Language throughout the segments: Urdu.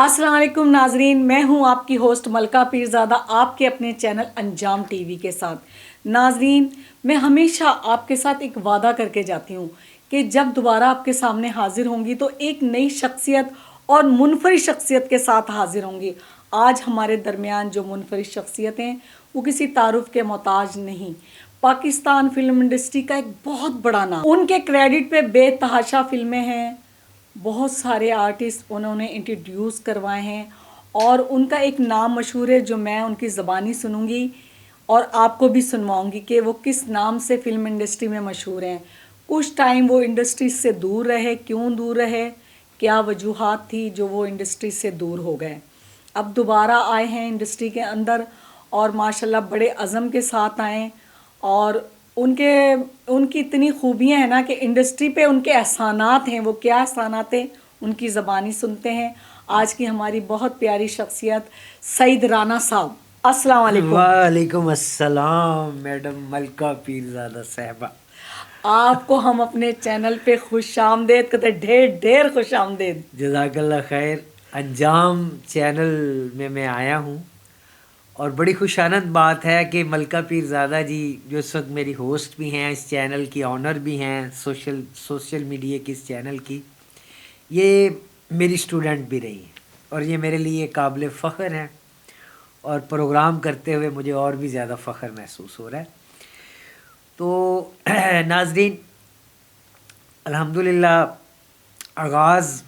السلام علیکم ناظرین، میں ہوں آپ کی ہوسٹ ملکہ پیرزادہ آپ کے اپنے چینل انجام ٹی وی کے ساتھ۔ ناظرین، میں ہمیشہ آپ کے ساتھ ایک وعدہ کر کے جاتی ہوں کہ جب دوبارہ آپ کے سامنے حاضر ہوں گی تو ایک نئی شخصیت اور منفرد شخصیت کے ساتھ حاضر ہوں گی۔ آج ہمارے درمیان جو منفرد شخصیت ہیں وہ کسی تعارف کے محتاج نہیں، پاکستان فلم انڈسٹری کا ایک بہت بڑا نام، ان کے کریڈٹ پہ بے تحاشا فلمیں ہیں، بہت سارے آرٹسٹ انہوں نے انٹروڈیوس کروائے ہیں اور ان کا ایک نام مشہور ہے جو میں ان کی زبانی سنوں گی اور آپ کو بھی سنواؤں گی کہ وہ کس نام سے فلم انڈسٹری میں مشہور ہیں۔ کچھ ٹائم وہ انڈسٹری سے دور رہے، کیوں دور رہے، کیا وجوہات تھی جو وہ انڈسٹری سے دور ہو گئے، اب دوبارہ آئے ہیں انڈسٹری کے اندر اور ماشاءاللہ بڑے عزم کے ساتھ آئیں اور ان کی اتنی خوبیاں ہیں نا کہ انڈسٹری پہ ان کے احسانات ہیں۔ وہ کیا احسانات ہیں ان کی زبانی سنتے ہیں۔ آج کی ہماری بہت پیاری شخصیت سعید رانا صاحب، السلام علیکم۔ وعلیکم السلام میڈم ملکہ پیرزادہ صاحبہ، آپ کو ہم اپنے چینل پہ خوش آمدید کہتے ہیں، ڈھیر ڈھیر خوش آمدید۔ جزاک اللہ خیر۔ انجام چینل میں آیا ہوں اور بڑی خوش آنند بات ہے کہ ملکہ پیرزادہ جی جو اس وقت میری ہوسٹ بھی ہیں، اس چینل کی آنر بھی ہیں، سوشل میڈیا کی اس چینل کی، یہ میری اسٹوڈنٹ بھی رہی ہیں اور یہ میرے لیے قابل فخر ہیں اور پروگرام کرتے ہوئے مجھے اور بھی زیادہ فخر محسوس ہو رہا ہے۔ تو ناظرین، الحمدللہ آغاز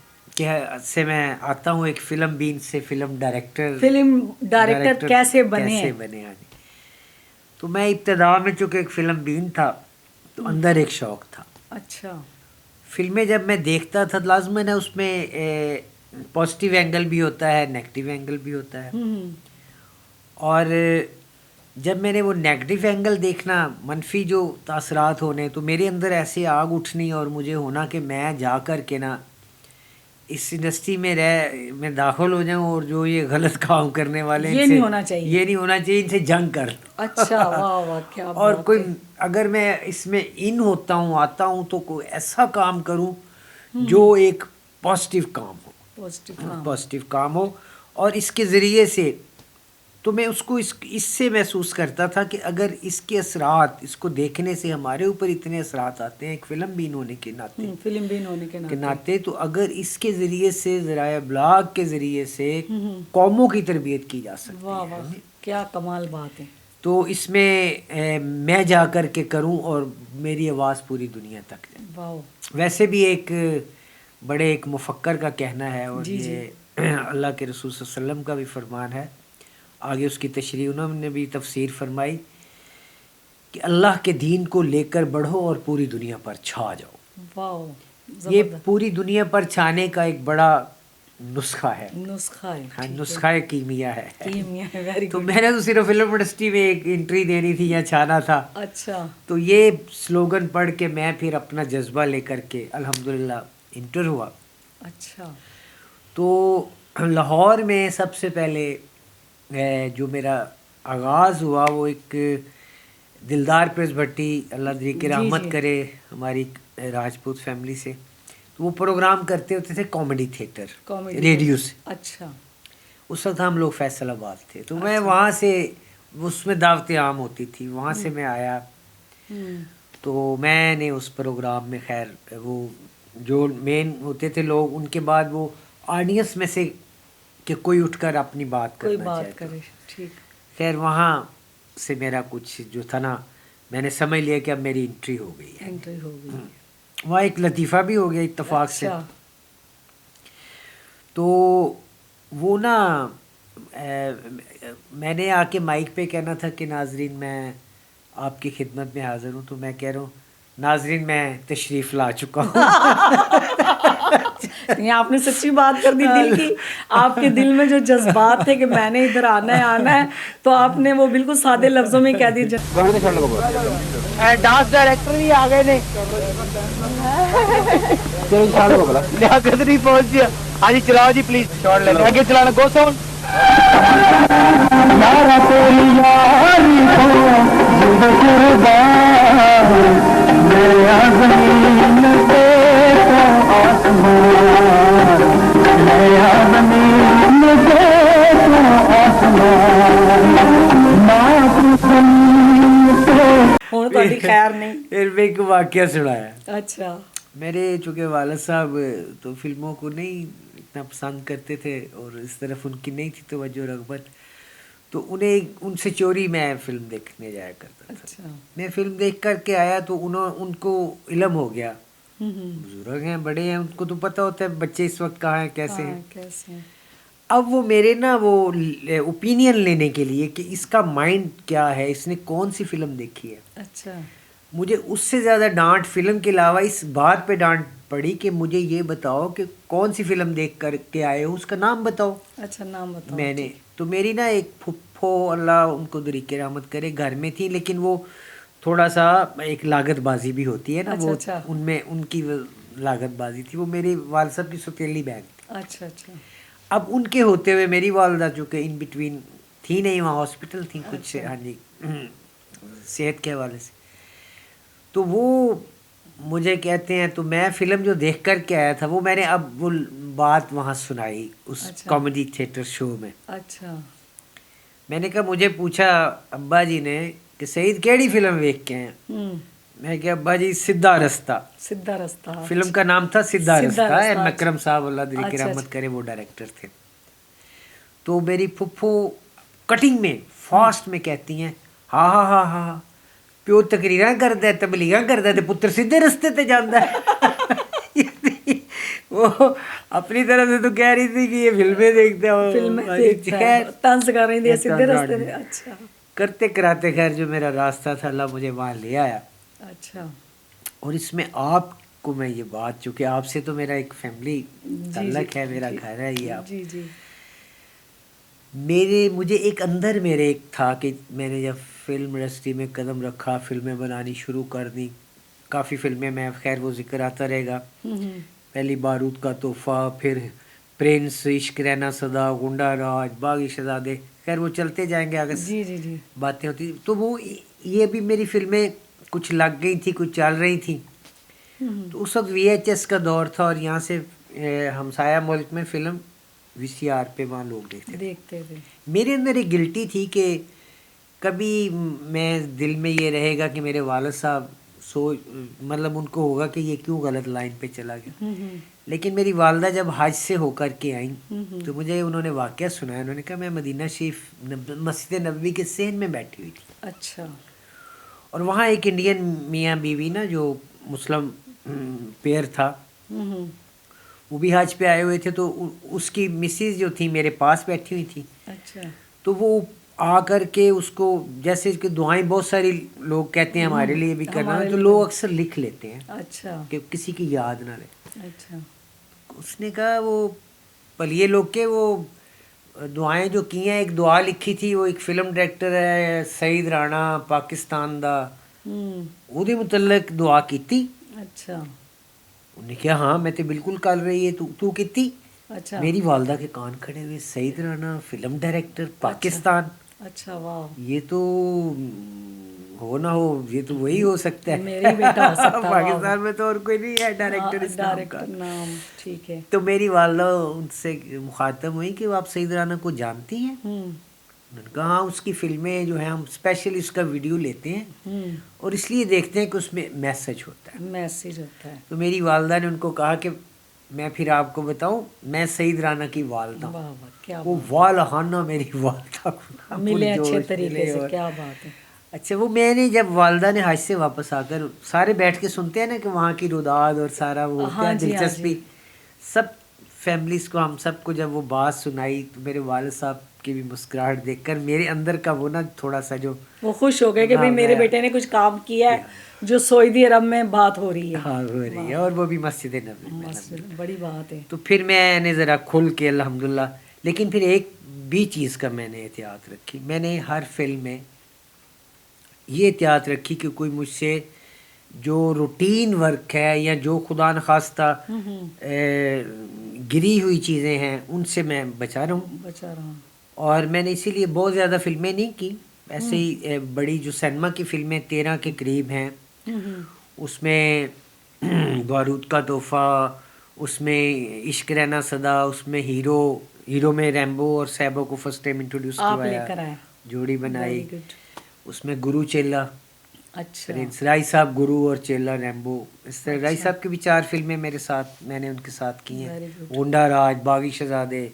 سے میں آتا ہوں ایک فلم بین سے، فلم ڈائریکٹر کیسے بنے آگے۔ تو میں ابتدا میں چونکہ ایک فلم بین تھا تو اندر ایک شوق تھا۔ اچھا، فلمیں جب میں دیکھتا تھا لازماً ہے اس میں پازیٹیو اینگل بھی ہوتا ہے، نیگیٹیو اینگل بھی ہوتا ہے، اور جب میں نے وہ نیگیٹیو اینگل دیکھنا، منفی جو تاثرات ہونے، تو میرے اندر ایسے آگ اٹھنی اور مجھے ہونا کہ میں جا کر کے نا اس انڈسٹری میں داخل ہو جاؤں اور جو یہ غلط کام کرنے والے یہ نہیں ہونا چاہیے، ان سے جنگ کر لوں۔ اچھا، واہ واہ، کیا اور بات کوئی ہے۔ اگر میں اس میں آتا ہوں تو کوئی ایسا کام کروں جو ایک پازیٹیو کام ہو اور اس کے ذریعے سے تو میں اس کو اس سے محسوس کرتا تھا کہ اگر اس کے اثرات، اس کو دیکھنے سے ہمارے اوپر اتنے اثرات آتے ہیں ایک فلم بین ہونے کے ناطے، تو اگر اس کے ذریعے سے ذرائع ابلاغ کے ذریعے سے قوموں کی تربیت کی جا سکتی ہے، واہ واہ، کیا کمال بات ہے۔ تو اس میں جا کر کے کروں اور میری آواز پوری دنیا تک جائے۔ واہ، ویسے بھی ایک بڑے ایک مفکر کا کہنا ہے اور یہ اللہ کے رسول صلی اللہ علیہ وسلم کا بھی فرمان ہے، آگے اس کی تشریح انہوں نے بھی تفسیر فرمائی کہ اللہ کے دین کو لے کر بڑھو اور پوری دنیا پر چھا جاؤ۔ واہ، یہ پوری دنیا پر چھانے کا ایک بڑا نسخہ ہے، نسخہ کیمیا ہے۔ تو میں نے تو صرف فلم انڈسٹری میں ایک انٹری دینی تھی یا چھانا تھا۔ اچھا، تو یہ سلوگن پڑھ کے میں پھر اپنا جذبہ لے کر کے الحمدللہ انٹر ہوا۔ اچھا، تو لاہور میں سب سے پہلے جو میرا آغاز ہوا وہ ایک دلدار پریس بھٹی، اللہ دری کی رحمت کرے، ہماری راجپوت فیملی سے، تو وہ پروگرام کرتے ہوتے تھے کامیڈی تھیٹر ریڈیو سے۔ اچھا، اس وقت ہم لوگ فیصل آباد تھے، تو میں وہاں سے، اس میں دعوتیں عام ہوتی تھی، وہاں سے میں آیا تو میں نے اس پروگرام میں خیر وہ جو مین ہوتے تھے لوگ، ان کے بعد وہ آڈینس میں سے کہ کوئی اٹھ کر اپنی بات کرنا چاہے، خیر وہاں سے میرا کچھ جو تھا نا، میں نے سمجھ لیا کہ اب میری انٹری ہو گئی ہے۔ وہاں ایک لطیفہ بھی ہو گیا اتفاق سے۔ تو وہ نا میں نے آ کے مائک پہ کہنا تھا کہ ناظرین میں آپ کی خدمت میں حاضر ہوں، تو میں کہہ رہا ہوں ناظرین میں تشریف لا چکا ہوں۔ یہ آپ نے سچی بات کر دی دل کی، آپ کے دل میں جو جذبات تھے کہ میں نے ادھر آنا ہے تو آپ نے وہ بالکل سادے لفظوں میں کہہ دی۔ ڈانس ڈائریکٹر بھی آ گئے نے، پہنچ گیا۔ ہاں جی چلاؤ جی پلیز، شارٹ لے آگے چلانا، گو ساؤنڈ۔ نیا ਤੁਹਾਡੀ ਖੈਰ ਨਹੀਂ। پھر میں ایک واقعہ سنایا. اچھا. میرے چونکہ والد صاحب تو فلموں کو نہیں اتنا پسند کرتے تھے اور اس طرف ان کی نہیں تھی توجہ رغبت، تو انہیں ان سے چوری میں فلم دیکھنے جایا کرتا تھا. اچھا. میں فلم دیکھ کر کے آیا تو ان کو علم ہو گیا، بزرگ ہیں بڑے ہیں، ان کو تو پتہ ہوتا ہے بچے اس وقت کہاں ہیں کیسے ہیں. کیسے. اب وہ میرے نا وہ اوپینین لینے کے لیے کہ اس کا مائنڈ کیا ہے، اس نے کون سی فلم دیکھی ہے. اچھا. مجھے اس سے زیادہ ڈانٹ فلم کے علاوہ اس بات پہ ڈانٹ پڑی کہ مجھے یہ بتاؤ کہ کون سی فلم دیکھ کر کے آئے ہو، اس کا نام بتاؤ. اچھا نام بتاؤ. میں نے تو میری نا ایک پھپھو، اللہ ان کو دریق رحمت کرے، گھر میں تھی، لیکن وہ تھوڑا سا ایک لاگت بازی بھی ہوتی ہے نا، وہ ان میں ان کی لاگت بازی تھی. وہ میری والد صاحب کی سوتیلی بہن تھی. اچھا اچھا. اب ان کے ہوتے ہوئے میری والدہ جو کہ ان بٹوین تھی نہیں، وہاں ہاسپٹل تھی کچھ، ہاں جی صحت کے حوالے سے، تو وہ مجھے کہتے ہیں، تو میں فلم جو دیکھ کر کے آیا تھا وہ میں نے اب وہ بات وہاں سنائی اس کامیڈی تھیٹر شو میں. اچھا. میں نے کہا، مجھے پوچھا ابا جی نے کہ سعید کیڑی فلم دیکھ کے ہیں؟ میں کہا ابا جی سدھا رستہ. سدھا رستہ فلم کا نام تھا سدھا رستہ. ایم اکرم صاحب اللہ دریک رحمت کرے وہ ڈائریکٹر تھے. تو میری پھپھو کٹنگ میں فاسٹ میں کہتی ہیں، ہاں ہاں ہاں ہاں پیو تقریراں کردا ہے، تبلیغاں کردا ہے تے پتر سیدھے رستے تے جاندا ہے. وہ اپنی طرف سے تو کہہ رہی تھی کہ یہ فلمیں دیکھتا ہے، طنز کر رہی تھی سیدھے رستے تے. اچھا. کرتے کراتے خیر جو میرا راستہ تھا اللہ مجھے وہاں لے آیا. اچھا. اور اس میں آپ کو میں یہ بات، چونکہ آپ سے تو میرا ایک فیملی تعلق ہے، میرا گھر ہے یہ آپ، جی جی، مجھے ایک اندر میرے ایک تھا کہ میں نے جب فلم انڈسٹری میں قدم رکھا، فلمیں بنانی شروع کر دی، کافی فلمیں میں خیر وہ ذکر آتا رہے گا، پہلی بارود کا تحفہ، پھر پرنس، عشق رہنا صدا، گنڈا راج، باغی شہزادے، خیر وہ چلتے جائیں گے آگے. جی جی جی، باتیں ہوتی. تو وہ یہ بھی میری فلمیں کچھ لگ گئی تھی، کچھ چل رہی تھیں. تو اس وقت وی ایچ ایس کا دور تھا اور یہاں سے ہمسایہ ملک میں فلم وی سی آر پہ وہاں لوگ دیکھتے تھے. میرے اندر ایک گلٹی تھی کہ کبھی میں دل میں یہ رہے گا کہ میرے والد صاحب مطلب ان کو ہوگا کہ یہ کیوں غلط لائن پہ چلا گیا. لیکن میری والدہ جب حج سے ہو کر کے آئیں تو مجھے انہوں نے واقعہ سنایا. انہوں نے کہا میں مدینہ شریف مسجد نبوی کے سین میں بیٹھی ہوئی تھی. اچھا. اور وہاں ایک انڈین میاں بیوی نا جو مسلم پیئر تھا، وہ بھی حج پہ آئے ہوئے تھے، تو اس کی مسز جو تھی میرے پاس بیٹھی ہوئی تھی. اچھا. تو وہ آ کر کے اس کو جیسے کہ دعائیں بہت ساری لوگ کہتے ہیں ہمارے لیے بھی کرنا، تو لوگ اکثر لکھ لیتے ہیں. اچھا. کہ کسی کی یاد نہ رہے. اچھا. اس نے کہا وہ پلیے لوگ کے وہ دعائیں جو کی ہیں، ایک دعا لکھی تھی، وہ ایک فلم ڈائریکٹر ہے سعید رانا پاکستان دا، وہ دے متعلق دعا کیتی. اچھا. انہوں نے کہا ہاں میں تو بالکل کر رہی ہے، تو کیتی. اچھا. میری والدہ کے کان کھڑے ہوئے، سعید رانا فلم ڈائریکٹر پاکستان. اچھا. واہ. یہ تو ہو نہ ہو، یہ تو وہی ہو سکتا ہے، میری بیٹا ہو سکتا ہے پاکستان میں تو اور کوئی نہیں ہے ڈائریکٹر اس نام کا. ٹھیک ہے. تو میری والدہ ان سے مخاطب ہوئی کہ آپ سعید رانا کو جانتی ہیں؟ انہوں نے کہا ہاں، اس کی فلمیں جو ہیں ہم اسپیشلی اس کا ویڈیو لیتے ہیں اور اس لیے دیکھتے ہیں کہ اس میں میسج ہوتا ہے. تو میری والدہ نے ان کو کہا کہ میں پھر آپ کو بتاؤں، میں سعید رانا کی والدہ ہوں. وہ والہانہ میری والدہ کو ملے اچھے طریقے سے. کیا بات ہے. اچھا. وہ میں نے جب والدہ نے حج سے واپس آ کر سارے بیٹھ کے سنتے ہیں نا کہ وہاں کی روداد اور سارا وہ ہوتا ہے دلچسپی، سب فیملیز کو، ہم سب کو جب وہ بات سنائی تو میرے والد صاحب کی بھی مسکراہٹ دیکھ کر میرے اندر کا وہ نا تھوڑا سا جو وہ خوش ہو گئے کہ بھئی میرے بیٹے نے کچھ کام کیا ہے جو سعودی عرب میں بات ہو رہی ہے. ہاں ہو رہی ہے، اور وہ بھی مسجد نبوی میں. بڑی بات ہے. تو پھر میں نے ذرا کھل کے الحمدللہ، لیکن پھر ایک بھی چیز کا میں نے احتیاط رکھی. میں نے ہر فلم میں یہ احتیاط رکھی کہ کوئی مجھ سے جو روٹین ورک ہے یا جو خدا نخواستہ گری ہوئی چیزیں ہیں ان سے میں بچا رہا ہوں. اور میں نے اسی لیے بہت زیادہ فلمیں نہیں کی. ایسے ہی بڑی جو سینما کی فلمیں 13 کے قریب ہیں، اس میں بارود کا تحفہ، اس میں عشق رہنا صدا، اس میں ہیرو میں ریمبو اور صاحبہ کو فرسٹ ٹائم انٹروڈیوس کروایا، جوڑی بنائی. اس میں گرو چیلا. اچھا رائی صاحب گرو اور چیلا ریمبو، اس طرح رائی صاحب کی بھی 4 فلمیں میرے ساتھ میں نے ان کے ساتھ کی ہیں، ویری گڈ. گنڈا راج، باغی شہزادے،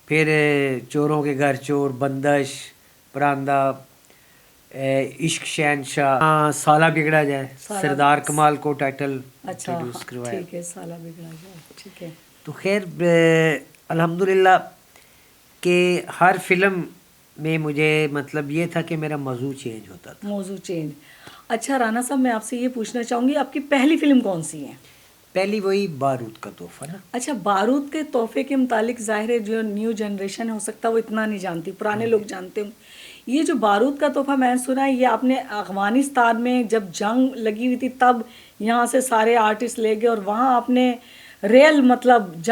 پھر چوروں کے گھر چور، بندش، پراندہ، عشق شہنشاہ، سالہ بگڑا جائے، سردار کمال کو ٹائٹل اچھا انٹروڈیوس کروایا. ٹھیک ہے، سالہ بگڑا جائے، ٹھیک ہے. تو خیر الحمدللہ کہ ہر فلم میں مجھے مطلب یہ تھا کہ میرا موضوع چینج ہوتا تھا. موضوع چینج. اچھا رانا صاحب، میں آپ سے یہ پوچھنا چاہوں گی، آپ کی پہلی فلم کون سی ہے؟ پہلی وہی بارود کا تحفہ نا. اچھا، بارود کے تحفے کے متعلق ظاہر ہے جو نیو جنریشن ہو سکتا ہے وہ اتنا نہیں جانتی، پرانے لوگ جانتے ہوں. یہ جو بارود کا تحفہ میں نے سنا ہے، یہ آپ نے افغانستان میں جب جنگ لگی ہوئی تھی تب یہاں سے سارے آرٹسٹ لے گئے اور وہاں آپ نے ریئل مطلب